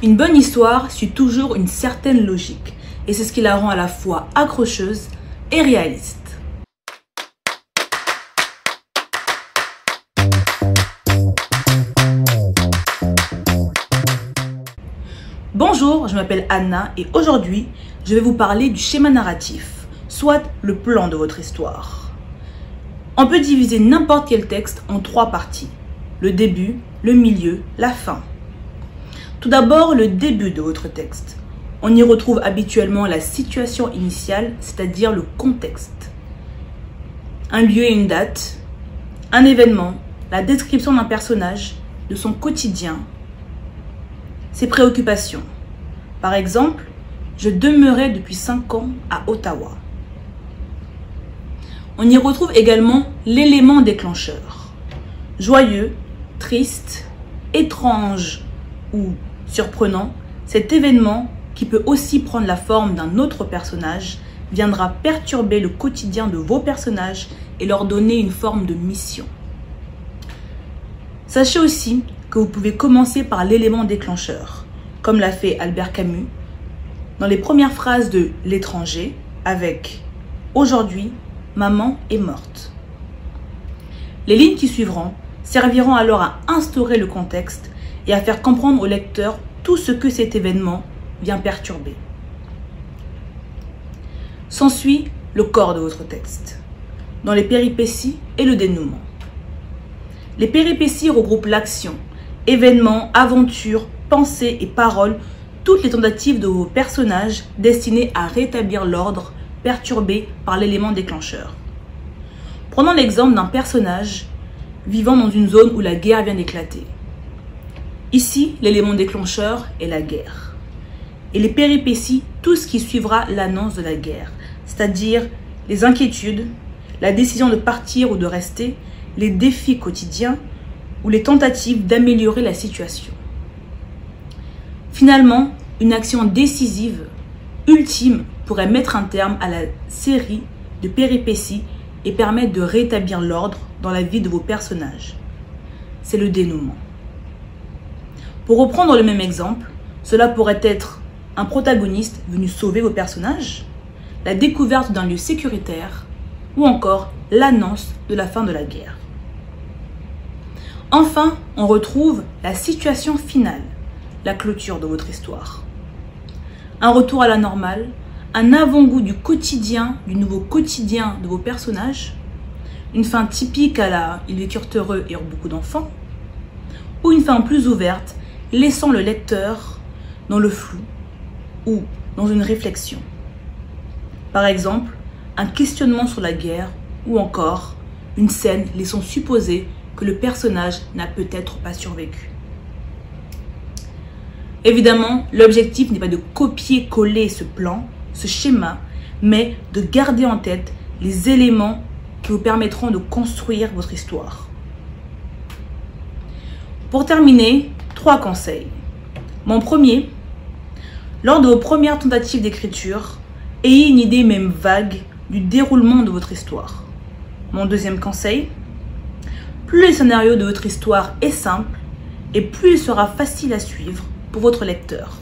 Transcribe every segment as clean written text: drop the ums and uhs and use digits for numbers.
Une bonne histoire suit toujours une certaine logique et c'est ce qui la rend à la fois accrocheuse et réaliste. Bonjour, je m'appelle Anna et aujourd'hui, je vais vous parler du schéma narratif, soit le plan de votre histoire. On peut diviser n'importe quel texte en 3 parties, le début, le milieu, la fin. Tout d'abord, le début de votre texte. On y retrouve habituellement la situation initiale, c'est-à-dire le contexte. Un lieu et une date, un événement, la description d'un personnage, de son quotidien, ses préoccupations. Par exemple, je demeurais depuis 5 ans à Ottawa. On y retrouve également l'élément déclencheur. Joyeux, triste, étrange ou surprenant, cet événement, qui peut aussi prendre la forme d'un autre personnage, viendra perturber le quotidien de vos personnages et leur donner une forme de mission. Sachez aussi que vous pouvez commencer par l'élément déclencheur, comme l'a fait Albert Camus, dans les premières phrases de L'étranger, avec « Aujourd'hui, maman est morte ». Les lignes qui suivront serviront alors à instaurer le contexte et à faire comprendre au lecteur tout ce que cet événement vient perturber. S'ensuit le corps de votre texte, dans les péripéties et le dénouement. Les péripéties regroupent l'action, événements, aventures, pensées et paroles, toutes les tentatives de vos personnages destinées à rétablir l'ordre perturbé par l'élément déclencheur. Prenons l'exemple d'un personnage vivant dans une zone où la guerre vient d'éclater. Ici, l'élément déclencheur est la guerre. Et les péripéties, tout ce qui suivra l'annonce de la guerre, c'est-à-dire les inquiétudes, la décision de partir ou de rester, les défis quotidiens ou les tentatives d'améliorer la situation. Finalement, une action décisive, ultime, pourrait mettre un terme à la série de péripéties et permettre de rétablir l'ordre dans la vie de vos personnages. C'est le dénouement. Pour reprendre le même exemple, cela pourrait être un protagoniste venu sauver vos personnages, la découverte d'un lieu sécuritaire ou encore l'annonce de la fin de la guerre. Enfin, on retrouve la situation finale, la clôture de votre histoire. Un retour à la normale, un avant-goût du quotidien, du nouveau quotidien de vos personnages, une fin typique à la « ils vécurent heureux et eurent beaucoup d'enfants », ou une fin plus ouverte, laissant le lecteur dans le flou ou dans une réflexion. Par exemple, un questionnement sur la guerre ou encore une scène laissant supposer que le personnage n'a peut-être pas survécu. Évidemment, l'objectif n'est pas de copier-coller ce plan, ce schéma, mais de garder en tête les éléments qui vous permettront de construire votre histoire. Pour terminer, 3 conseils. Mon premier, lors de vos premières tentatives d'écriture, ayez une idée même vague du déroulement de votre histoire. Mon deuxième conseil, plus le scénario de votre histoire est simple et plus il sera facile à suivre pour votre lecteur.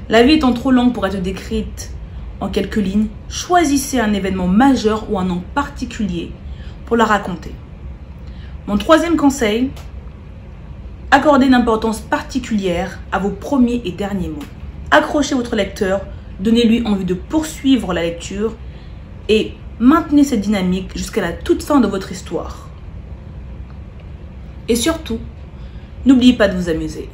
La vie étant trop longue pour être décrite en quelques lignes, choisissez un événement majeur ou un nom particulier pour la raconter. Mon troisième conseil, accordez une importance particulière à vos premiers et derniers mots. Accrochez votre lecteur, donnez-lui envie de poursuivre la lecture et maintenez cette dynamique jusqu'à la toute fin de votre histoire. Et surtout, n'oubliez pas de vous amuser.